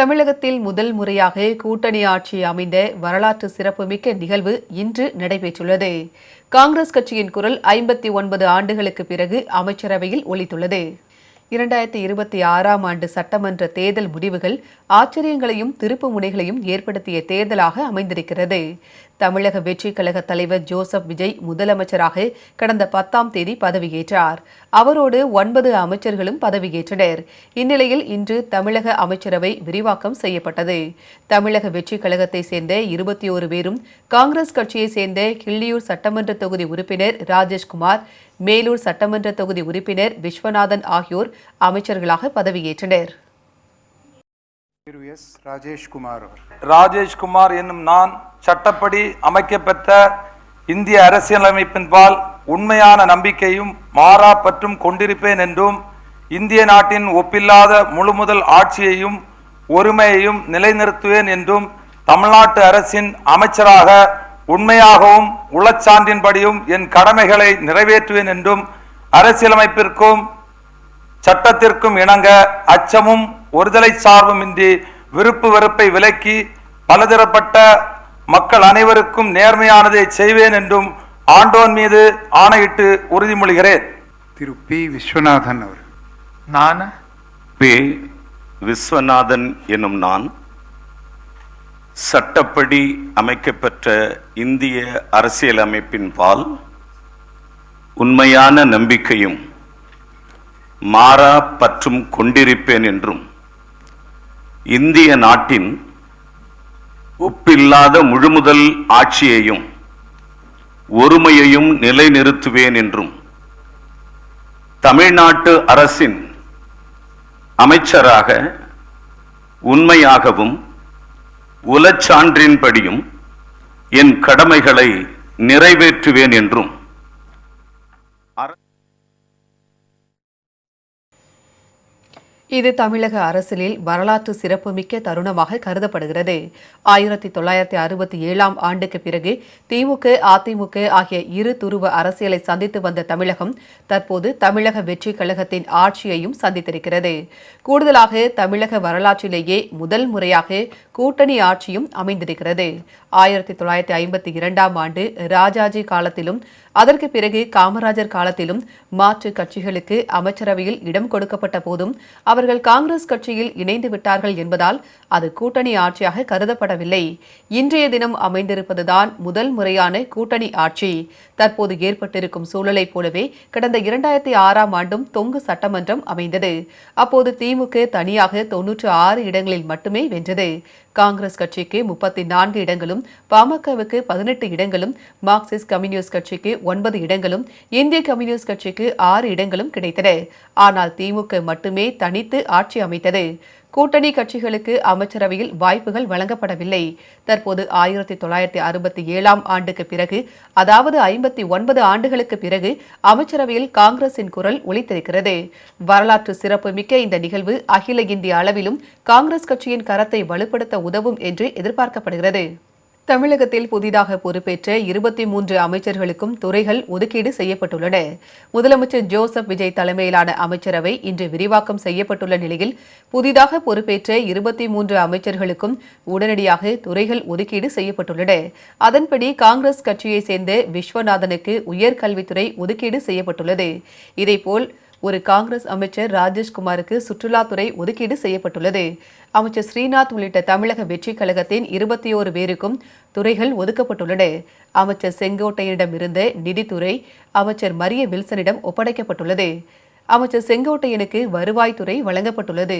தமிழகத்தில் முதல் முறையாக கூட்டணி ஆட்சி அமைந்த வரலாற்று சிறப்புமிக்க நிகழ்வு இன்று நடைபெற்றுள்ளது. காங்கிரஸ் கட்சியின் குரல் 59 ஆண்டுகளுக்கு பிறகு அமைச்சரவையில் ஒலித்துள்ளது. 2026ஆம் ஆண்டு சட்டமன்ற தேர்தல் முடிவுகள் ஆச்சரியங்களையும் திருப்பு முனைகளையும் ஏற்படுத்திய தேர்தலாக அமைந்திருக்கிறது. தமிழக வெற்றிக் கழக தலைவர் ஜோசப் விஜய் முதலமைச்சராக கடந்த 10ஆம் தேதி பதவியேற்றார். அவரோடு 9 அமைச்சர்களும் பதவியேற்றனர். இந்நிலையில் இன்று தமிழக அமைச்சரவை விரிவாக்கம் செய்யப்பட்டது. தமிழக வெற்றிக் கழகத்தை சேர்ந்த 21 பேரும் காங்கிரஸ் கட்சியை சேர்ந்த கிள்ளியூர் சட்டமன்ற தொகுதி உறுப்பினர் ராஜேஷ்குமார், மேலூர் சட்டமன்ற தொகுதி உறுப்பினர் விஸ்வநாதன் ஆகியோர் அமைச்சர்களாக பதவியேற்றனர். ராஜேஷ்குமார் என்னும் நான் சட்டப்படி அமைக்கப்பெற்ற இந்திய அரசியலமைப்பின்பால் உண்மையான நம்பிக்கையும் மாறா பற்றும் கொண்டிருப்பேன் என்றும் இந்திய நாட்டின் ஒப்பில்லாத முழுமுதல் ஆட்சியையும் ஒருமையையும் நிலைநிறுத்துவேன் என்றும் தமிழ்நாட்டு அரசின் அமைச்சராக உண்மையாகவும் உளச்சான்றின்படியும் என் கடமைகளை நிறைவேற்றுவேன் என்றும் அரசியலமைப்பிற்கும் சட்டத்திற்கும் இணங்க அச்சமும் ஒருதலை சார்புமின்றி விருப்பு வெறுப்பை விலக்கி பலதரப்பட்ட மக்கள் அனைவருக்கும் நேர்மையானதை செய்வேன் என்றும் ஆண்டோன் மீது ஆணையிட்டு உறுதிமொழிகிறேன். திரு பி. விஸ்வநாதன் அவர். நான் பி. விஸ்வநாதன் என்னும் நான் சட்டப்படி அமைக்கப்பெற்ற இந்திய அரசியலமைப்பின் பால் உண்மையான நம்பிக்கையும் மாறா பற்றும் கொண்டிருப்பேன் என்றும் இந்திய நாட்டின் ஒப்பில்லாத முழுமுதல் ஆட்சியையும் ஒருமையையும் நிலைநிறுத்துவேன் என்றும் தமிழ்நாட்டு அரசின் அமைச்சராக உண்மையாகவும் உளச்சான்றின்படியும் என் கடமைகளை நிறைவேற்றுவேன் என்றும் இது தமிழக அரசியலில் வரலாற்று சிறப்புமிக்க தருணமாக கருதப்படுகிறது. 1967ஆம் ஆண்டுக்கு பிறகு திமுக, அதிமுக ஆகிய இரு துருவ அரசியலை சந்தித்து வந்த தமிழகம் தற்போது தமிழக வெற்றிக் கழகத்தின் ஆட்சியையும் சந்தித்திருக்கிறது. கூடுதலாக தமிழக வரலாற்றிலேயே முதல் முறையாக கூட்டணி ஆட்சியும் அமைந்திருக்கிறது. 1952ஆம் ஆண்டு ராஜாஜி காலத்திலும் அதற்கு பிறகு காமராஜர் காலத்திலும் மாற்று கட்சிகளுக்கு அமைச்சரவையில் இடம் கொடுக்கப்பட்ட போதும் அவர்கள் காங்கிரஸ் கட்சியில் இணைந்து விட்டார்கள் என்பதால் அது கூட்டணி ஆட்சியாக கருதப்படவில்லை. இன்றைய தினம் அமைந்திருப்பதுதான் முதல் முறையான கூட்டணி ஆட்சி. தற்போது ஏற்பட்டிருக்கும் சூழலை போலவே கடந்த 2006ஆம் ஆண்டும் தொங்கு சட்டமன்றம் அமைந்தது. அப்போது திமுக தனியாக 96 இடங்களில் மட்டுமே வென்றது. காங்கிரஸ் கட்சிக்கு 34 இடங்களும், பாமகவுக்கு 18 இடங்களும், மார்க்சிஸ்ட் கம்யூனிஸ்ட் கட்சிக்கு 9 இடங்களும், இந்திய கம்யூனிஸ்ட் கட்சிக்கு 6 இடங்களும் கிடைத்தன. ஆனால் திமுக மட்டுமே தனித்து ஆட்சி அமைத்தது. கூட்டணி கட்சிகளுக்கு அமைச்சரவையில் வாய்ப்புகள் வழங்கப்படவில்லை. தற்போது 1967ஆம் ஆண்டுக்கு பிறகு, அதாவது 59 ஆண்டுகளுக்கு பிறகு அமைச்சரவையில் காங்கிரசின் குரல் ஒலித்திருக்கிறது. வரலாற்று சிறப்புமிக்க இந்த நிகழ்வு அகில இந்திய அளவிலும் காங்கிரஸ் கட்சியின் கரத்தை வலுப்படுத்த உதவும் என்று எதிர்பார்க்கப்படுகிறது. தமிழகத்தில் புதிதாக பொறுப்பேற்ற 23 அமைச்சர்களுக்கும் துறைகள் ஒதுக்கீடு செய்யப்பட்டுள்ளன. முதலமைச்சர் ஜோசப் விஜய் தலைமையிலான அமைச்சரவை இன்று விரிவாக்கம் செய்யப்பட்டுள்ள நிலையில் புதிதாக பொறுப்பேற்ற 23 அமைச்சர்களுக்கும் உடனடியாக துறைகள் ஒதுக்கீடு செய்யப்பட்டுள்ளன. அதன்படி காங்கிரஸ் கட்சியை சேர்ந்த விஸ்வநாதனுக்கு உயர்கல்வித்துறை ஒதுக்கீடு செய்யப்பட்டுள்ளது. இதேபோல் ஒரு காங்கிரஸ் அமைச்சர் ராஜேஷ்குமாருக்கு சுற்றுலாத்துறை ஒதுக்கீடு செய்யப்பட்டுள்ளது. அமைச்சர் ஸ்ரீநாத் உள்ளிட்ட தமிழக வெற்றிக் கழகத்தின் 21 பேருக்கும் துறைகள் ஒதுக்கப்பட்டுள்ளன. அமைச்சர் செங்கோட்டையனிடமிருந்த நிதித்துறை அமைச்சர் மரிய வில்சனிடம் ஒப்படைக்கப்பட்டுள்ளது. அமைச்சர் செங்கோட்டையனுக்கு வருவாய்த்துறை வழங்கப்பட்டுள்ளது.